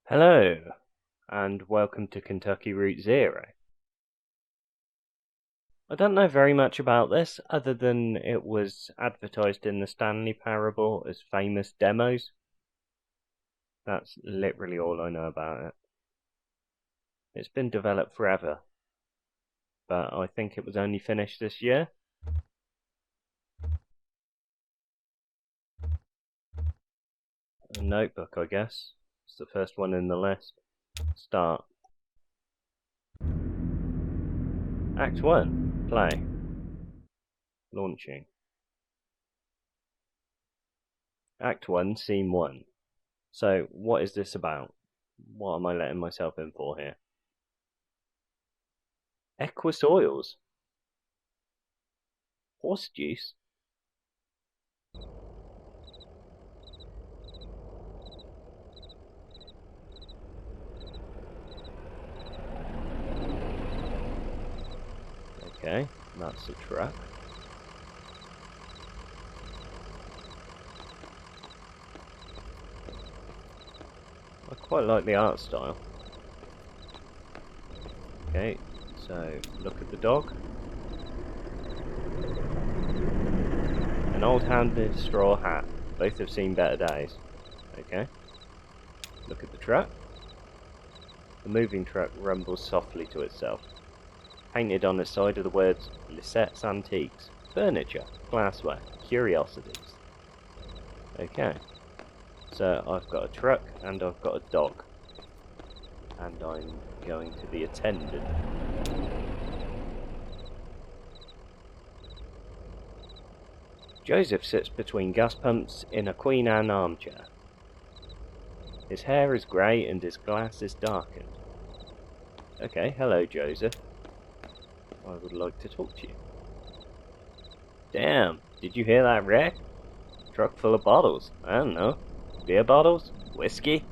Hello, and welcome to Kentucky Route Zero. I don't know very much about this, other than it was advertised in the Stanley Parable as famous demos. That's literally all I know about it. It's been developed forever, but I think it was only finished this year. A notebook, I guess. It's the first one in the list. Start. Act 1. Play. Launching. Act 1, Scene 1. So, what is this about? What am I letting myself in for here? Equus oils? Horse juice? Okay, that's a truck. I quite like the art style. Okay, so look at the dog. An old handed straw hat. Both have seen better days. Okay. Look at the truck. The moving truck rumbles softly to itself. Painted on the side of the words Lisette's Antiques. Furniture, glassware, curiosities. Okay. So I've got a truck and I've got a dog. And I'm going to be attended. Joseph sits between gas pumps in a Queen Anne armchair. His hair is grey and his glass is darkened. Okay, hello Joseph. I would like to talk to you. Damn, did you hear that wreck? Truck full of bottles. I don't know. Beer bottles? Whiskey?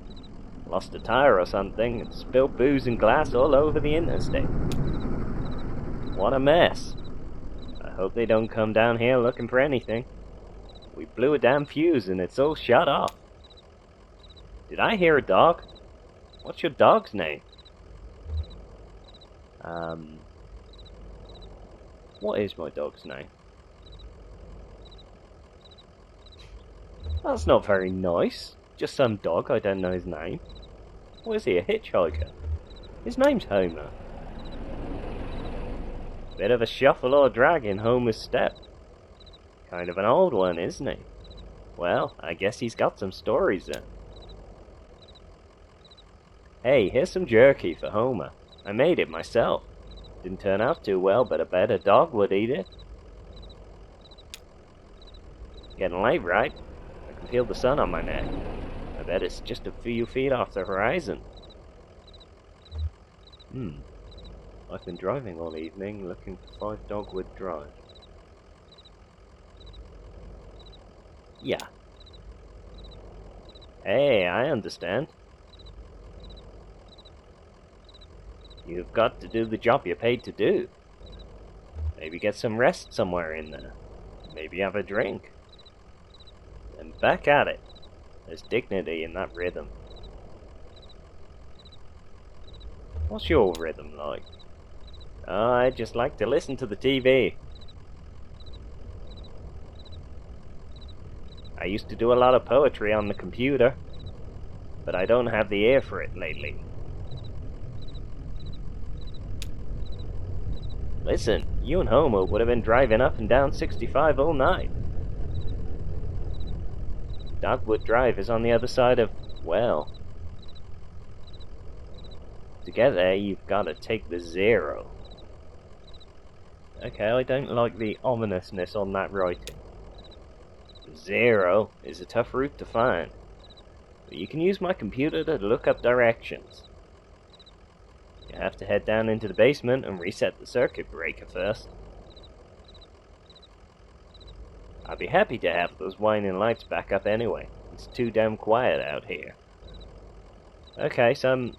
Lost a tire or something and spilled booze and glass all over the interstate. What a mess. I hope they don't come down here looking for anything. We blew a damn fuse and it's all shut off. Did I hear a dog? What's your dog's name? What is my dog's name? That's not very nice. Just some dog, I don't know his name. What is he, a hitchhiker? His name's Homer. Bit of a shuffle or drag in Homer's step. Kind of an old one, isn't he? Well, I guess he's got some stories then. Hey, here's some jerky for Homer. I made it myself. Didn't turn out too well, but I bet a dog would eat it. Getting late, right? I can feel the sun on my neck. I bet it's just a few feet off the horizon. I've been driving all evening looking for 5 Dogwood Drive. Yeah. Hey, I understand. You've got to do the job you're paid to do. Maybe get some rest somewhere in there. Maybe have a drink. And back at it. There's dignity in that rhythm. What's your rhythm like? Oh, I just like to listen to the TV. I used to do a lot of poetry on the computer, but I don't have the ear for it lately. Listen, you and Homer would have been driving up and down 65 all night. Dogwood Drive is on the other side of, well... To get there, you've got to take the 0. Okay, I don't like the ominousness on that writing. 0 is a tough route to find, but you can use my computer to look up directions. You have to head down into the basement and reset the circuit breaker first. I'd be happy to have those whining lights back up anyway. It's too damn quiet out here. Okay, some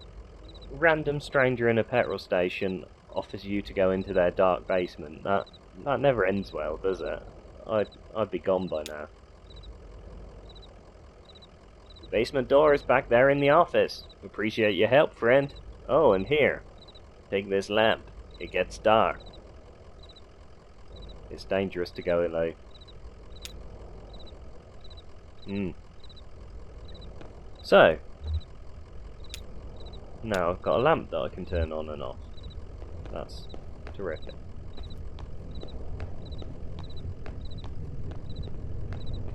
random stranger in a petrol station offers you to go into their dark basement. That never ends well, does it? I'd be gone by now. The basement door is back there in the office. Appreciate your help, friend. Oh, and here. Take this lamp. It gets dark. It's dangerous to go alone. So, now I've got a lamp that I can turn on and off. That's terrific.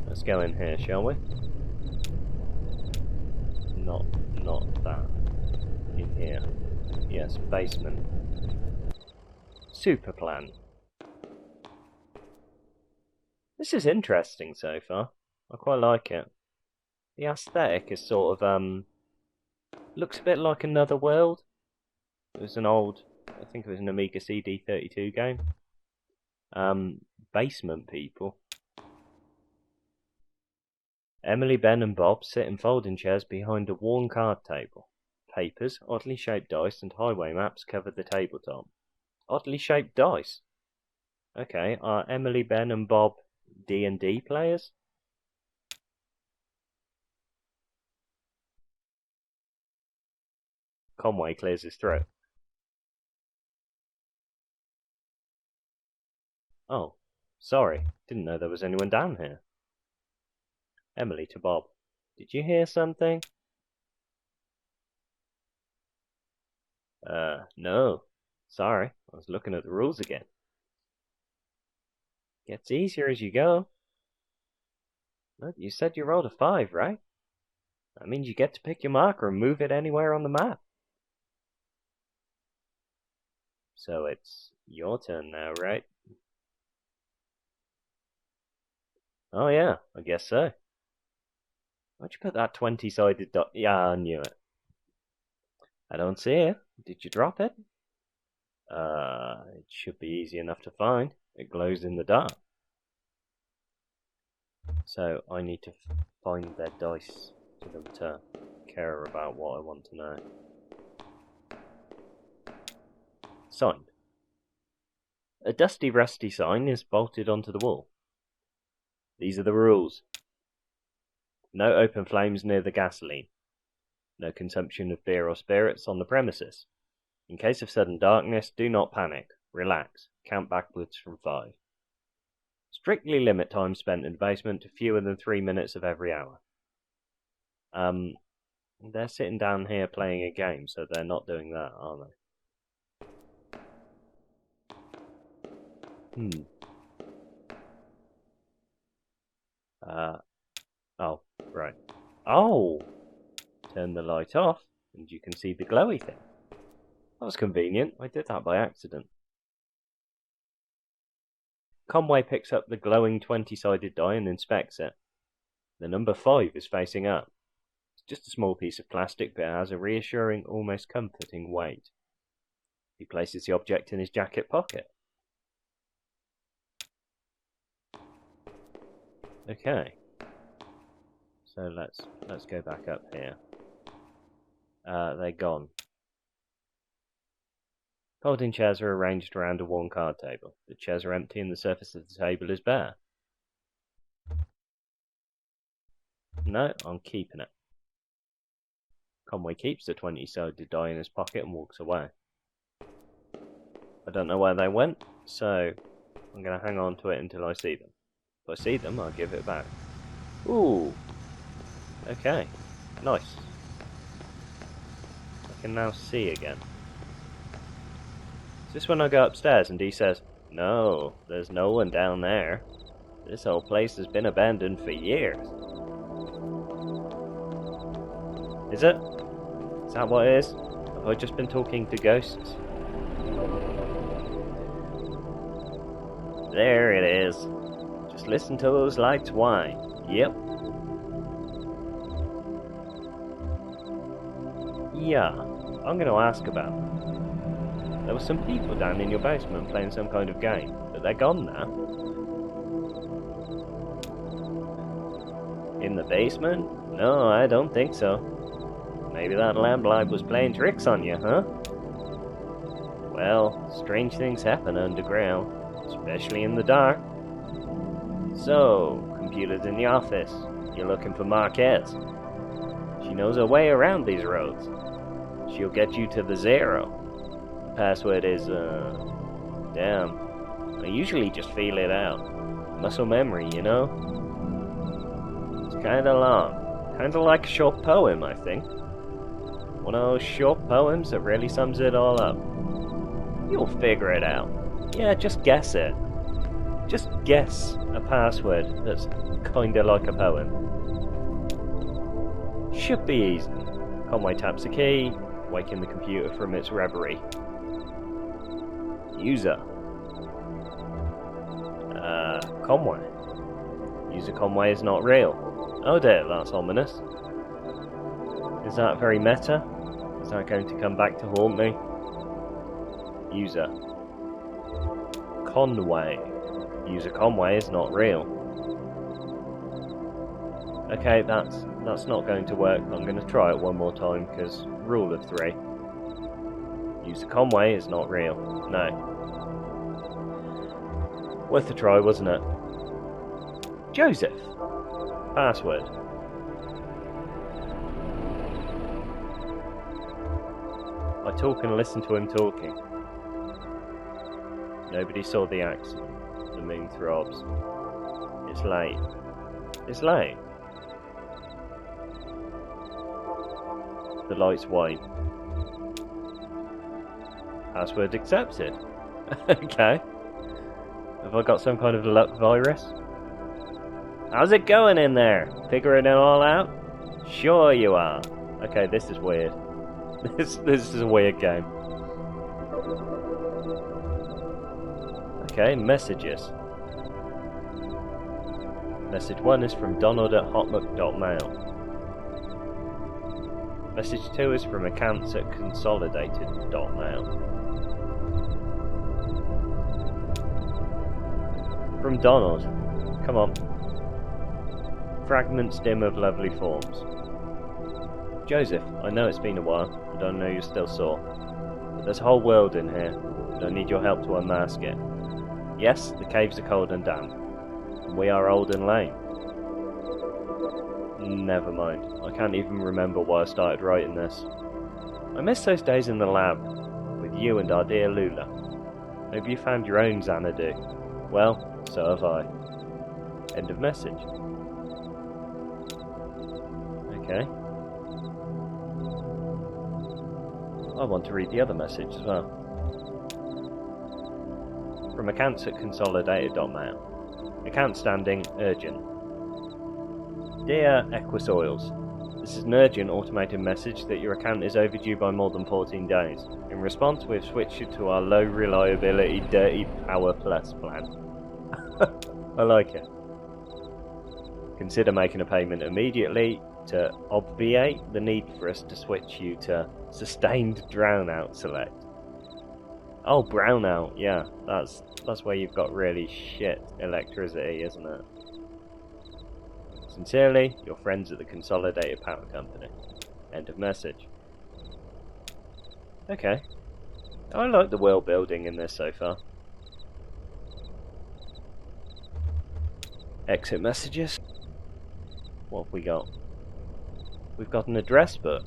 Let's go in here, shall we? Not that. In here. Yes, basement. Super plan. This is interesting so far. I quite like it. The aesthetic is sort of, looks a bit like Another World. It was an old, I think it was an Amiga CD32 game. Basement people. Emily, Ben and Bob sit in folding chairs behind a worn card table. Papers, oddly shaped dice and highway maps cover the tabletop. Oddly shaped dice? Okay, are Emily, Ben and Bob D&D players? Conway clears his throat. Oh, sorry, didn't know there was anyone down here. Emily to Bob. Did you hear something? No. Sorry, I was looking at the rules again. Gets easier as you go. Look, you said you rolled a 5, right? That means you get to pick your marker and move it anywhere on the map. So it's your turn now, right? Oh yeah, I guess so. Why'd you put that 20-sided dot? Yeah, I knew it. I don't see it. Did you drop it? It should be easy enough to find. It glows in the dark. So I need to find their dice for them to care about what I want to know. Signed. A dusty, rusty sign is bolted onto the wall. These are the rules. No open flames near the gasoline. No consumption of beer or spirits on the premises. In case of sudden darkness, do not panic. Relax. Count backwards from 5. Strictly limit time spent in the basement to fewer than 3 minutes of every hour. They're sitting down here playing a game, so they're not doing that, are they? Oh, right. Oh! Turn the light off, and you can see the glowy thing. That was convenient. I did that by accident. Conway picks up the glowing 20-sided die and inspects it. The number 5 is facing up. It's just a small piece of plastic, but it has a reassuring, almost comforting weight. He places the object in his jacket pocket. Okay. So let's go back up here. They're gone. Folding chairs are arranged around a worn card table. The chairs are empty and the surface of the table is bare. No, I'm keeping it. Conway keeps the 20-sided die in his pocket and walks away. I don't know where they went, so I'm going to hang on to it until I see them. If I see them, I'll give it back. Ooh! Okay, nice. I can now see again. Is this when I go upstairs and Dee says, "No, there's no one down there. This whole place has been abandoned for years." Is it? Is that what it is? Have I just been talking to ghosts? There it is. Just listen to those lights whine. Yep. Yeah, I'm going to ask about them. There were some people down in your basement playing some kind of game, but they're gone now. In the basement? No, I don't think so. Maybe that lamplight was playing tricks on you, huh? Well, strange things happen underground, especially in the dark. So, computers in the office. You're looking for Marquez. She knows her way around these roads. She'll get you to the 0. The password is, damn. I usually just feel it out. Muscle memory, you know? It's kinda long. Kinda like a short poem, I think. One of those short poems that really sums it all up. You'll figure it out. Yeah, just guess it. Just guess a password that's kinda like a poem. Should be easy. Conway taps a key, waking the computer from its reverie. User. Conway. User Conway is not real. Oh dear, that's ominous. Is that very meta? Is that going to come back to haunt me? User. Conway. User Conway is not real. Okay, that's not going to work. I'm going to try it one more time, because rule of 3. User Conway is not real. No. Worth a try, wasn't it? Joseph. Password. I talk and listen to him talking. Nobody saw the accident. The moon throbs. It's late. It's late. The lights white. Password accepted. Okay. Have I got some kind of luck virus? How's it going in there? Figuring it all out? Sure you are. Okay, this is weird. This is a weird game. Okay, messages. Message 1 is from Donald at hotmail.mail. Message 2 is from accounts at consolidated.mail. From Donald. Come on. Fragments dim of lovely forms. Joseph, I know it's been a while, and I know you're still sore. But there's a whole world in here, and I need your help to unmask it. Yes, the caves are cold and damp. And we are old and lame. Never mind. I can't even remember why I started writing this. I miss those days in the lab, with you and our dear Lula. Maybe you found your own Xanadu. Well, so have I. End of message. Okay. I want to read the other message as well. From accounts at consolidated.mail. Account standing urgent. Dear Equus Oils, this is an urgent automated message that your account is overdue by more than 14 days. In response, we've switched you to our low reliability Dirty Power Plus plan. I like it. Consider making a payment immediately to obviate the need for us to switch you to Sustained Drownout Select. Oh, brownout, yeah, that's where you've got really shit electricity, isn't it? Sincerely, your friends at the Consolidated Power Company. End of message. Okay. I like the world building in this so far. Exit messages. What have we got? We've got an address book.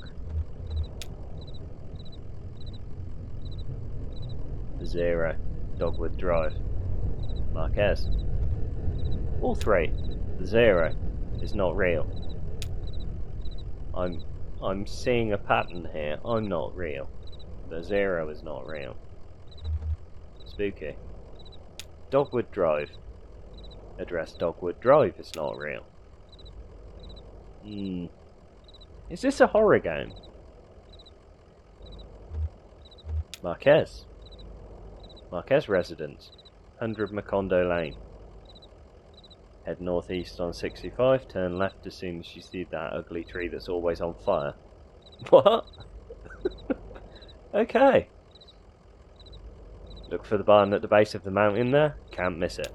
The 0. Dogwood Drive. Marquez. All 3. The 0 is not real. I'm seeing a pattern here. I'm not real. The 0 is not real. Spooky. Dogwood Drive. Address Dogwood Drive is not real. Is this a horror game? Marquez. Marquez residence. 100 Macondo Lane. Head northeast on 65, turn left as soon as you see that ugly tree that's always on fire. What? Okay. Look for the barn at the base of the mountain there. Can't miss it.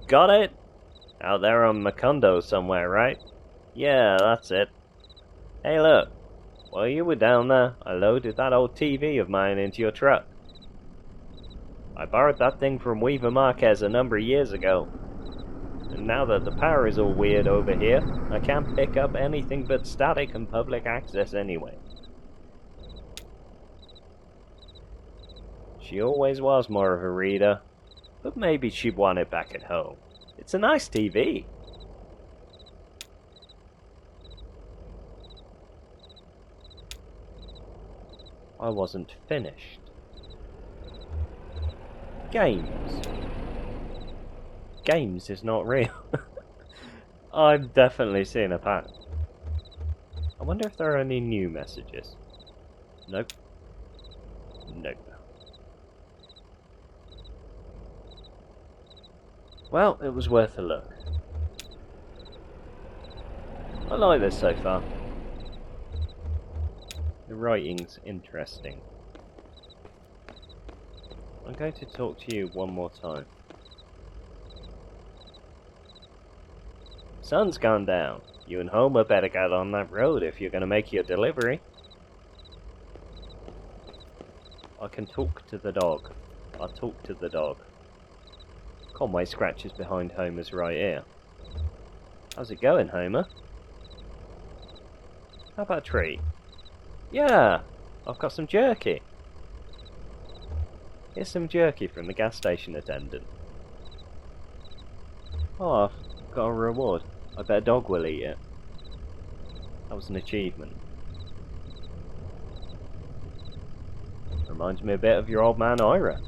Got it? Out there on Macondo somewhere, right? Yeah, that's it. Hey look, while you were down there, I loaded that old TV of mine into your truck. I borrowed that thing from Weaver Marquez a number of years ago. And now that the power is all weird over here, I can't pick up anything but static and public access anyway. She always was more of a reader, but maybe she'd want it back at home. It's a nice TV. I wasn't finished. Games. Games is not real. I'm definitely seeing a pattern. I wonder if there are any new messages. Nope. Nope. Well, it was worth a look. I like this so far. The writing's interesting. I'm going to talk to you one more time. Sun's gone down. You and Homer better get on that road if you're going to make your delivery. I can talk to the dog. I'll talk to the dog. Conway scratches behind Homer's right ear. How's it going, Homer? How about a treat? Yeah, I've got some jerky. Here's some jerky from the gas station attendant. Oh, I've got a reward. I bet a dog will eat it. That was an achievement. Reminds me a bit of your old man Ira.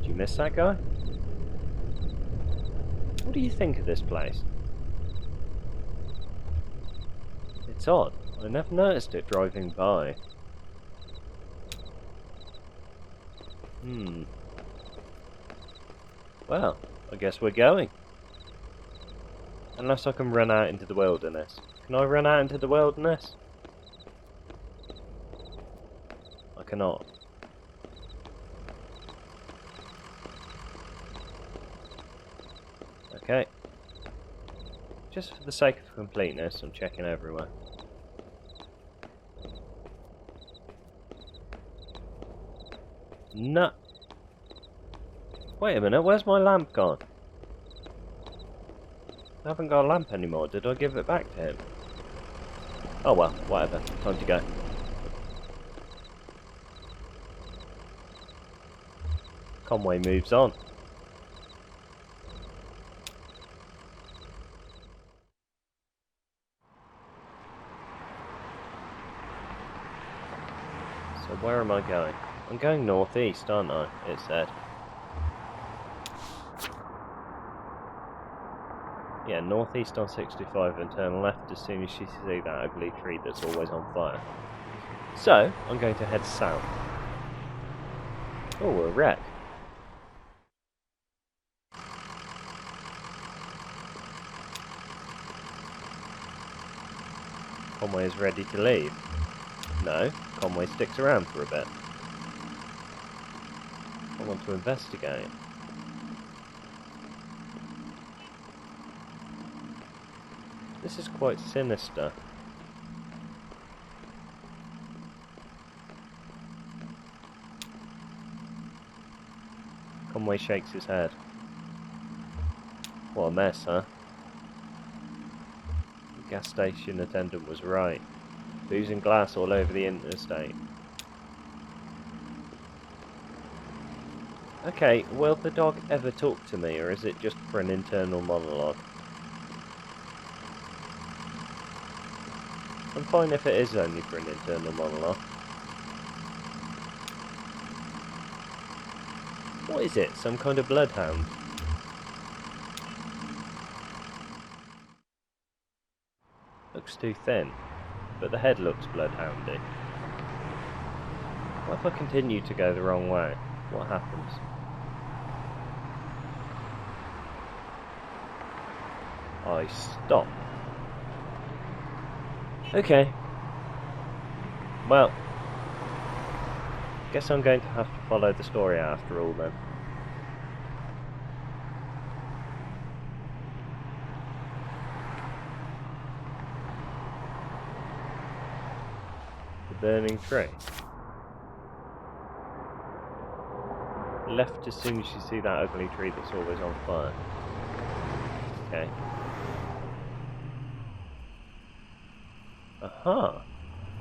Do you miss that guy? What do you think of this place? It's odd. I never noticed it driving by. Well, I guess we're going. Unless I can run out into the wilderness. Can I run out into the wilderness? I cannot. Okay. Just for the sake of completeness, I'm checking everywhere. No. Wait a minute, where's my lamp gone? I haven't got a lamp anymore. Did I give it back to him? Oh well, whatever. Time to go. Conway moves on. So where am I going? I'm going northeast, aren't I? It said. Yeah, northeast on 65 and turn left as soon as you see that ugly tree that's always on fire. So, I'm going to head south. Oh, a wreck. Conway is ready to leave. No, Conway sticks around for a bit. I want to investigate. This is quite sinister. Conway shakes his head. What a mess, huh? The gas station attendant was right. Booze and glass all over the interstate. Okay, will the dog ever talk to me, or is it just for an internal monologue? I'm fine if it is only for an internal monologue. What is it? Some kind of bloodhound? Looks too thin, but the head looks bloodhoundy. What if I continue to go the wrong way? What happens? I stop. Okay. Well, guess I'm going to have to follow the story after all then. The burning tree. left as soon as you see that ugly tree that's always on fire. Okay. Aha!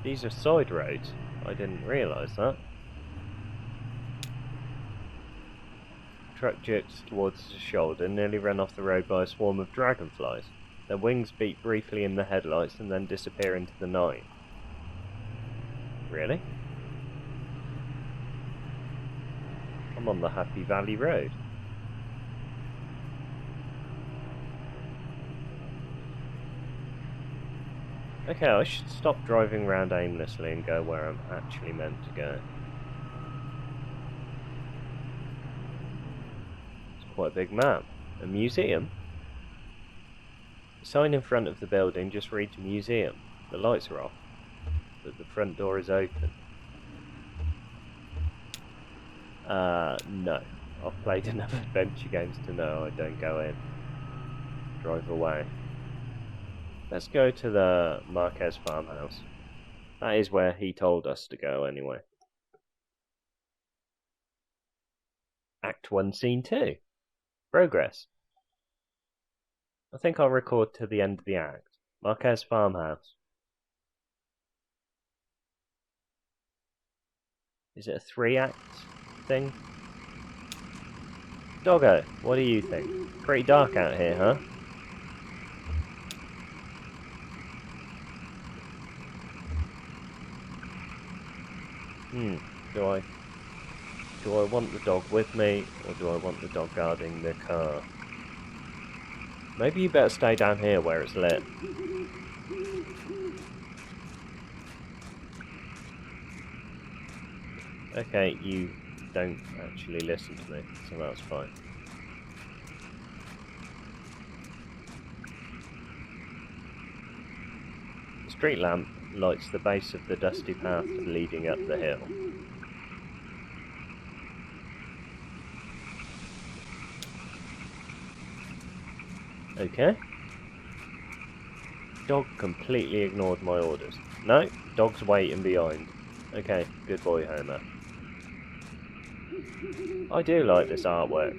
These are side roads. I didn't realise that. Truck jerks towards the shoulder, nearly run off the road by a swarm of dragonflies. Their wings beat briefly in the headlights and then disappear into the night. Really? I'm on the Happy Valley Road. Okay, I should stop driving around aimlessly and go where I'm actually meant to go. It's quite a big map. A museum? The sign in front of the building just reads museum. The lights are off, but the front door is open. No. I've played enough adventure games to know I don't go in. Drive away. Let's go to the Marquez farmhouse. That is where he told us to go anyway. Act 1, Scene 2. Progress. I think I'll record to the end of the act. Marquez farmhouse. Is it a 3-act thing? Doggo, what do you think? Pretty dark out here, huh? Do I want the dog with me, or do I want the dog guarding the car? Maybe you better stay down here where it's lit. Okay, you don't actually listen to me, so that's fine. The street lamp lights the base of the dusty path leading up the hill. Okay. Dog completely ignored my orders. No, dog's waiting behind. Okay, good boy, Homer. I do like this artwork.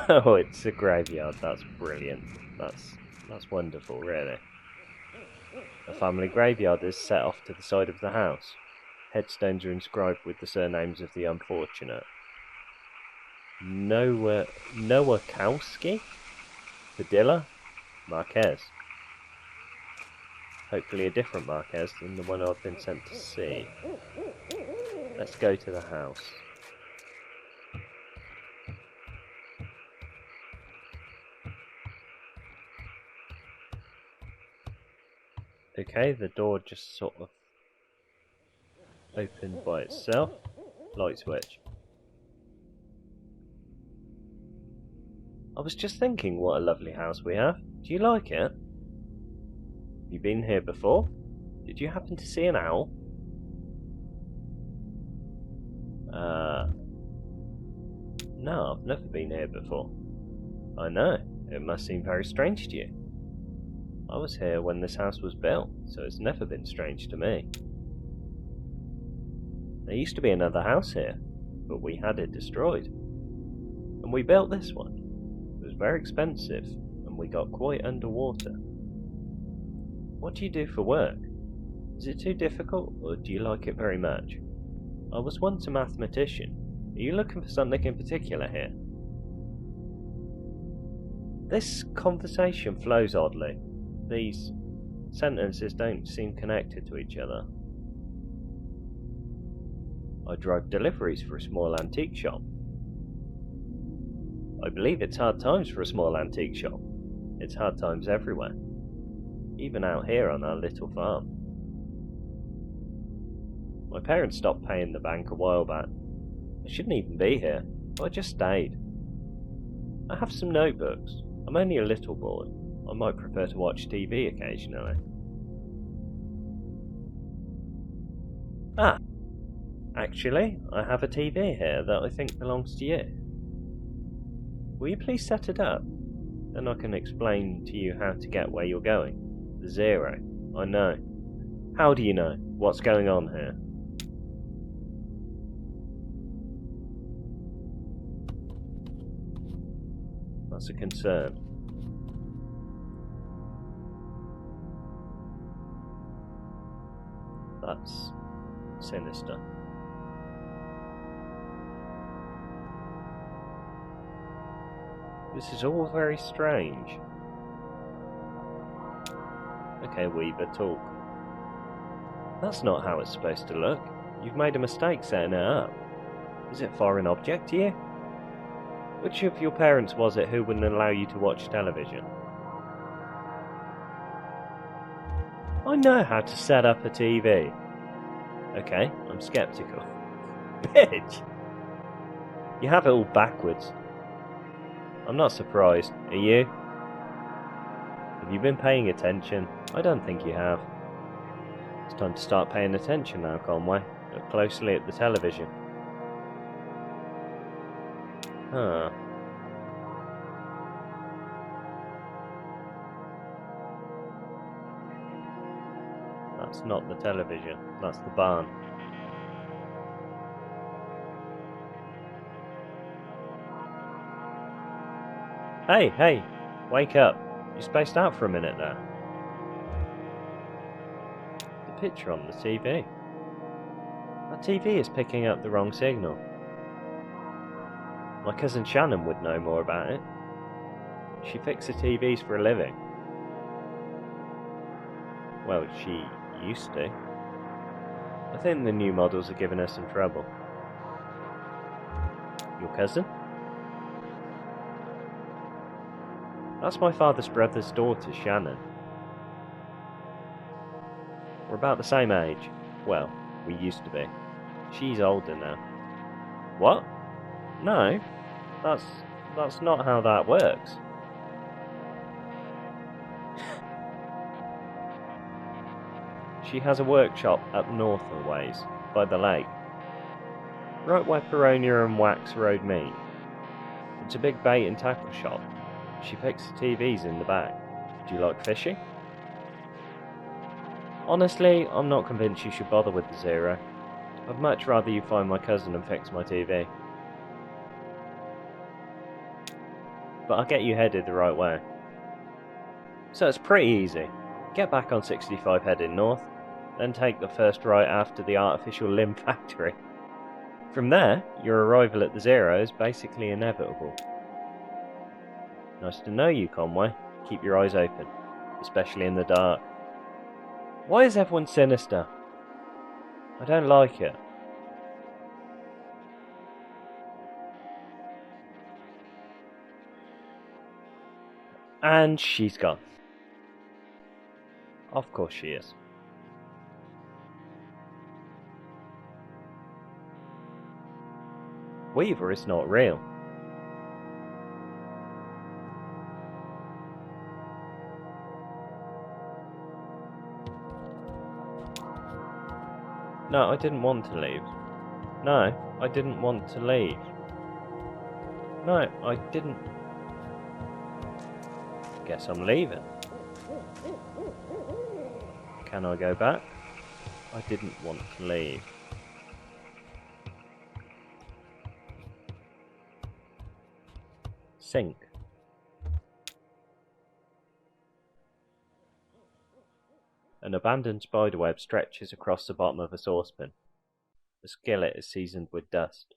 Oh, it's a graveyard. That's brilliant. That's wonderful, really. A family graveyard is set off to the side of the house. Headstones are inscribed with the surnames of the unfortunate. Nowakowski? Padilla? Marquez. Hopefully a different Marquez than the one I've been sent to see. Let's go to the house. Okay, the door just sort of opened by itself. Light switch. I was just thinking what a lovely house we have. Do you like it? You been here before? Did you happen to see an owl? No, I've never been here before. I know, it must seem very strange to you. I was here when this house was built, so it's never been strange to me. There used to be another house here, but we had it destroyed. And we built this one. It was very expensive, and we got quite underwater. What do you do for work? Is it too difficult, or do you like it very much? I was once a mathematician. Are you looking for something in particular here? This conversation flows oddly. These sentences don't seem connected to each other. I drive deliveries for a small antique shop. I believe it's hard times for a small antique shop. It's hard times everywhere. Even out here on our little farm. My parents stopped paying the bank a while back. I shouldn't even be here, but I just stayed. I have some notebooks. I'm only a little bored. I might prefer to watch TV occasionally. Ah! Actually, I have a TV here that I think belongs to you. Will you please set it up? Then I can explain to you how to get where you're going. The zero. I know. How do you know? What's going on here? That's a concern. That's sinister. This is all very strange. Okay, Weaver, talk. That's not how it's supposed to look. You've made a mistake setting it up. Is it a foreign object to you? Which of your parents was it who wouldn't allow you to watch television? I know how to set up a TV. Okay, I'm skeptical. Bitch! You have it all backwards. I'm not surprised. Are you? Have you been paying attention? I don't think you have. It's time to start paying attention now, Conway. Look closely at the television. Huh. That's not the television. That's the barn. Hey! Wake up. You spaced out for a minute there. The picture on the TV. That TV is picking up the wrong signal. My cousin Shannon would know more about it. She fixes TVs for a living. Well, she used to. I think the new models are giving her some trouble. Your cousin? That's my father's brother's daughter, Shannon. We're about the same age. Well, we used to be. She's older now. What? No, that's not how that works. She has a workshop up north a ways, by the lake. Right where Peronia and Wax Road meet. It's a big bait and tackle shop. She fixes TVs in the back. Do you like fishing? Honestly, I'm not convinced you should bother with the Zero. I'd much rather you find my cousin and fix my TV. But I'll get you headed the right way. So it's pretty easy. Get back on 65 heading north, then take the first right after the artificial limb factory. From there, your arrival at the Zero is basically inevitable. Nice to know you, Conway. Keep your eyes open, especially in the dark. Why is everyone sinister? I don't like it. And she's gone. Of course she is. Weaver is not real. No, I didn't want to leave. No, I didn't want to leave. No, I didn't. Guess I'm leaving. Can I go back? I didn't want to leave. Sink. An abandoned spiderweb stretches across the bottom of a saucepan. The skillet is seasoned with dust.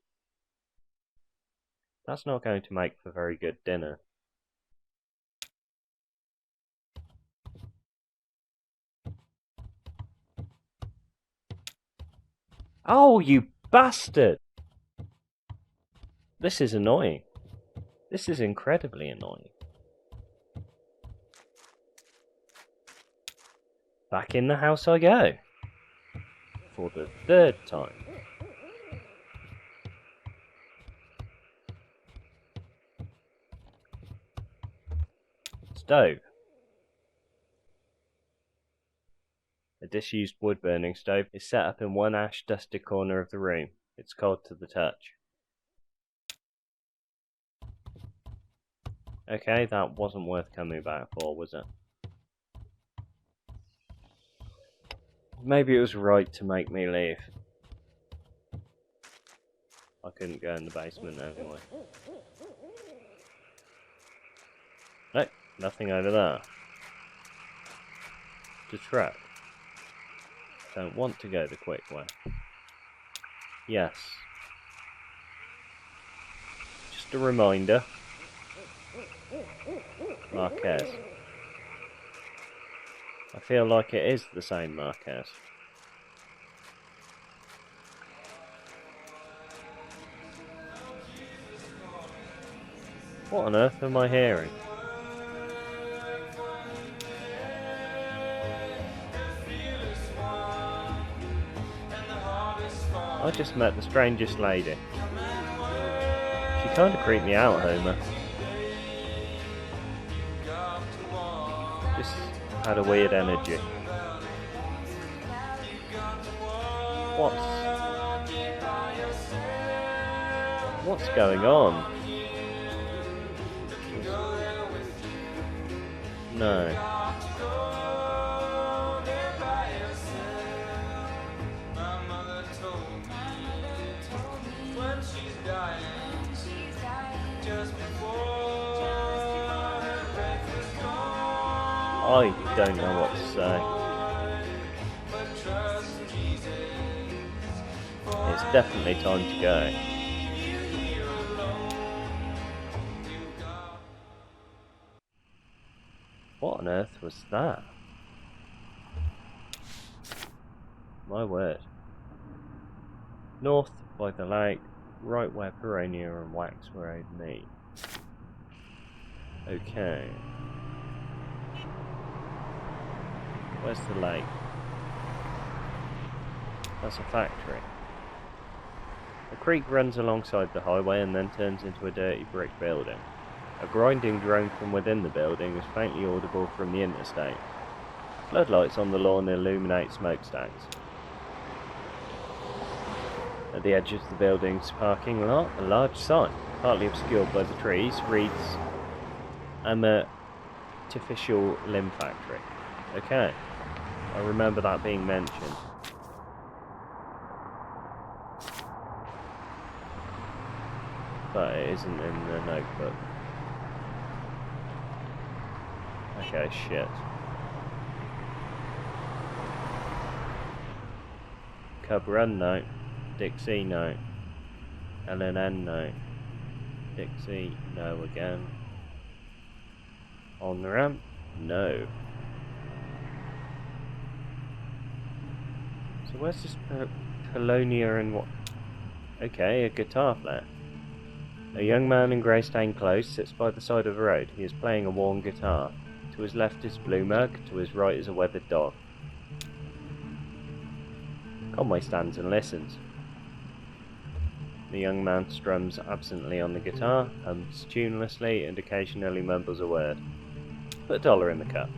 That's not going to make for very good dinner. Oh, you bastard! This is annoying. This is incredibly annoying. Back in the house I go. For the third time. Stove. A disused wood-burning stove is set up in one ash-dusted corner of the room. It's cold to the touch. Okay, that wasn't worth coming back for, was it? Maybe it was right to make me leave. I couldn't go in the basement anyway. Nothing over there. The truck. Don't want to go the quick way. Yes. Just a reminder. Marquez. I feel like it is the same Marquez. What on earth am I hearing? I just met the strangest lady. She kinda creeped me out, Homer. Just had a weird energy. What's going on? No. I don't know what to say. It's definitely time to go. What on earth was that? My word. North by the lake, right where Peronia and Wax Road meet. Okay. Where's the lake? That's a factory. A creek runs alongside the highway and then turns into a dirty brick building. A grinding drone from within the building is faintly audible from the interstate. Floodlights on the lawn illuminate smokestacks. At the edge of the building's parking lot, a large sign, partly obscured by the trees, reads Artificial Limb Factory. Okay, I remember that being mentioned. But it isn't in the notebook. Okay, shit. Cub Run, no. Dixie, no. LNN, no. Dixie, no again. On the ramp, no. So where's this Polonia and what? Okay, a guitar player. A young man in grey stained clothes sits by the side of the road. He is playing a worn guitar. To his left is a blue mug, to his right is a weathered dog. Conway stands and listens. The young man strums absently on the guitar, hums tunelessly, and occasionally mumbles a word. Put a dollar in the cup.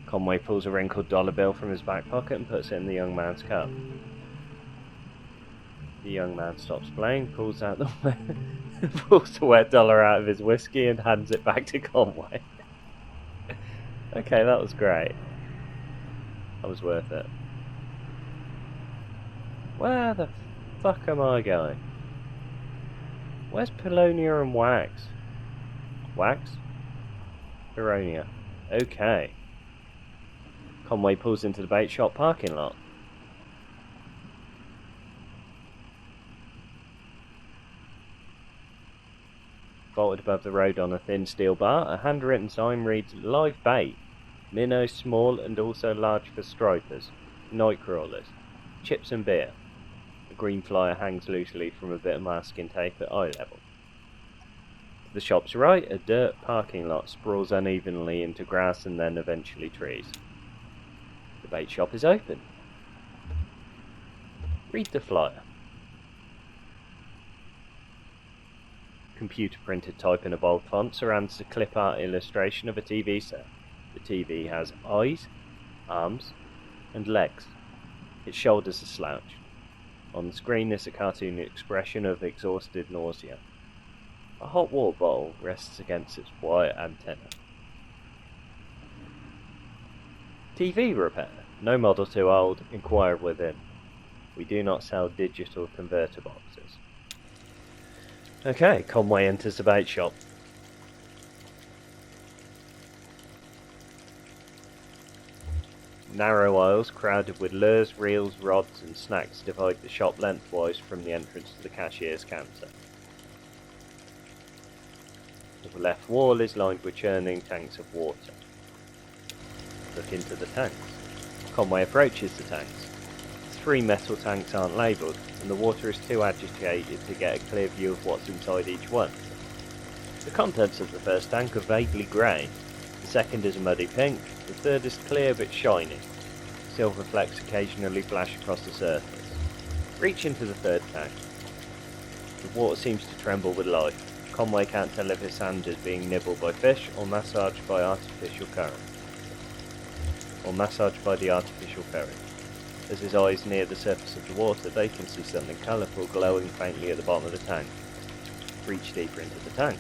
Conway pulls a wrinkled dollar bill from his back pocket and puts it in the young man's cup. The young man stops playing, pulls the wet dollar out of his whiskey and hands it back to Conway. Okay, that was great. That was worth it. Where the fuck am I going? Where's Polonia and Wax? Wax? Peronia. Okay. Conway pulls into the bait shop parking lot. Vaulted above the road on a thin steel bar, a handwritten sign reads Live Bait. Minnows small and also large for stripers. Night crawlers. Chips and beer. A green flyer hangs loosely from a bit of masking tape at eye level. To the shop's right, a dirt parking lot sprawls unevenly into grass and then eventually trees. The bait shop is open. Read the flyer. Computer printed type in a bold font surrounds the clip art illustration of a TV set. The TV has eyes, arms, and legs. Its shoulders are slouched. On the screen is a cartoon expression of exhausted nausea. A hot water bottle rests against its wire antenna. TV repair. No model too old. Inquire within. We do not sell digital converter boxes. Okay, Conway enters the bait shop. Narrow aisles crowded with lures, reels, rods and snacks divide the shop lengthwise from the entrance to the cashier's counter. The left wall is lined with churning tanks of water. Look into the tanks. Conway approaches the tanks. 3 metal tanks aren't labelled, and the water is too agitated to get a clear view of what's inside each one. The contents of the first tank are vaguely grey, the second is a muddy pink, the third is clear but shiny. Silver flecks occasionally flash across the surface. Reach into the third tank. The water seems to tremble with life. Conway can't tell if his hand is being nibbled by fish or massaged by artificial current. As his eyes near the surface of the water, they can see something colourful glowing faintly at the bottom of the tank. Reach deeper into the tank.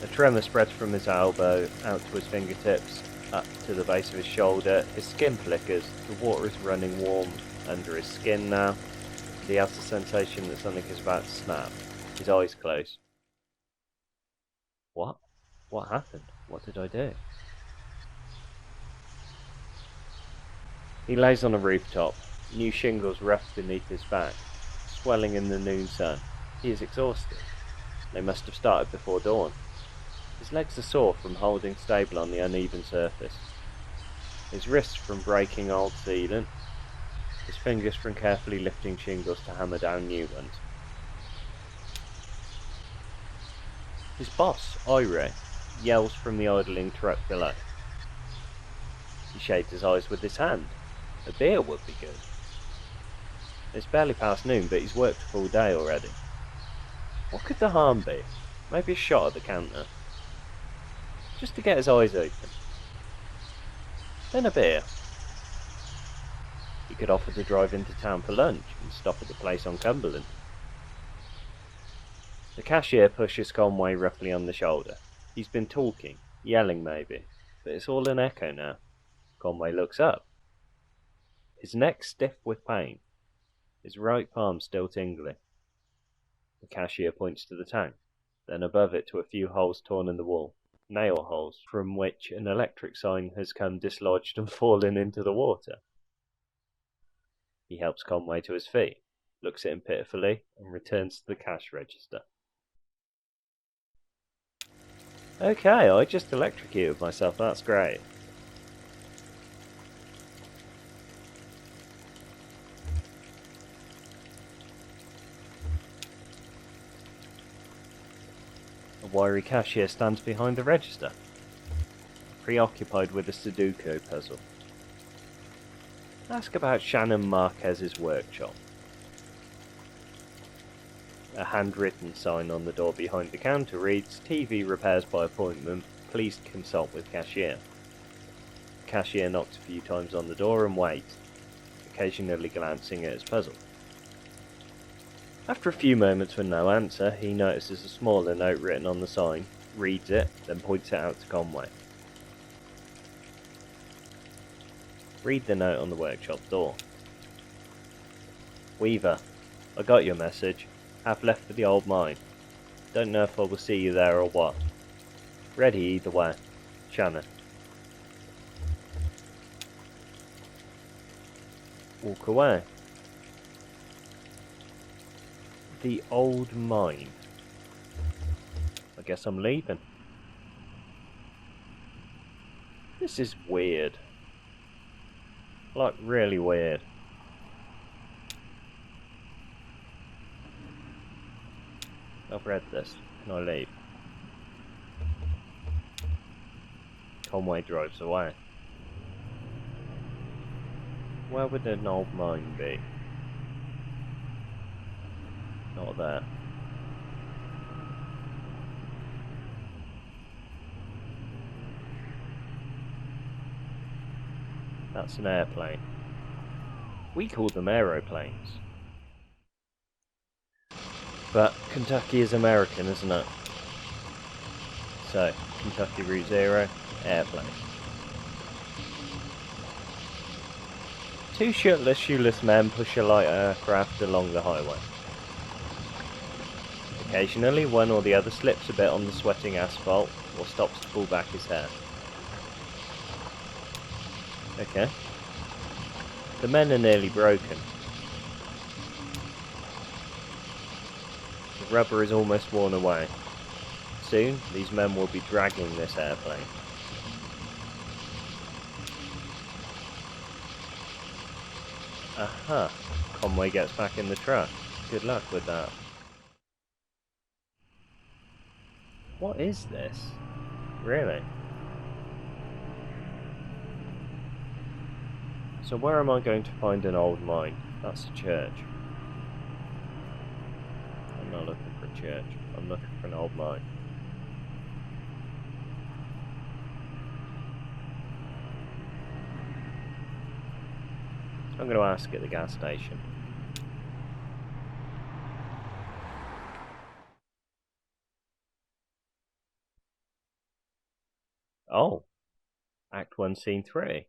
A tremor spreads from his elbow out to his fingertips, up to the base of his shoulder. His skin flickers. The water is running warm under his skin now. He has the sensation that something is about to snap. His eyes close. What? What happened? What did I do? He lays on a rooftop. New shingles rough beneath his back, swelling in the noon sun. He is exhausted. They must have started before dawn. His legs are sore from holding stable on the uneven surface. His wrists from breaking old sealant. His fingers from carefully lifting shingles to hammer down new ones. His boss, Ira, yells from the idling truck below. He shades his eyes with his hand. A beer would be good. It's barely past noon, but he's worked a full day already. What could the harm be? Maybe a shot at the counter. Just to get his eyes open. Then a beer. He could offer to drive into town for lunch and stop at the place on Cumberland. The cashier pushes Conway roughly on the shoulder. He's been talking, yelling maybe, but it's all an echo now. Conway looks up. His neck stiff with pain. His right palm still tingling. The cashier points to the tank, then above it to a few holes torn in the wall. Nail holes, from which an electric sign has come dislodged and fallen into the water. He helps Conway to his feet, looks at him pitifully, and returns to the cash register. Okay, I just electrocuted myself, that's great. A wiry cashier stands behind the register, preoccupied with a Sudoku puzzle. Ask about Shannon Marquez's workshop. A handwritten sign on the door behind the counter reads, TV repairs by appointment, please consult with cashier. The cashier knocks a few times on the door and waits, occasionally glancing at his puzzle. After a few moments with no answer, he notices a smaller note written on the sign, reads it, then points it out to Conway. Read the note on the workshop door. Weaver, I got your message. Have left for the old mine. Don't know if I will see you there or what. Ready either way. Shannon. Walk away. The old mine. I guess I'm leaving. This is weird. Like, really weird. I've read this. Can I leave? Conway drives away. Where would an old mine be? Not there. That's an airplane. We call them aeroplanes. But Kentucky is American, isn't it? So, Kentucky Route 0, airplane. Two shirtless, shoeless men push a light aircraft along the highway. Occasionally, one or the other slips a bit on the sweating asphalt, or stops to pull back his hair. Okay. The men are nearly broken. The rubber is almost worn away. Soon, these men will be dragging this airplane. Aha! Conway gets back in the truck. Good luck with that. What is this? Really? So where am I going to find an old mine? That's a church. I'm not looking for a church. I'm looking for an old mine. I'm going to ask at the gas station. Oh! Act 1, Scene 3.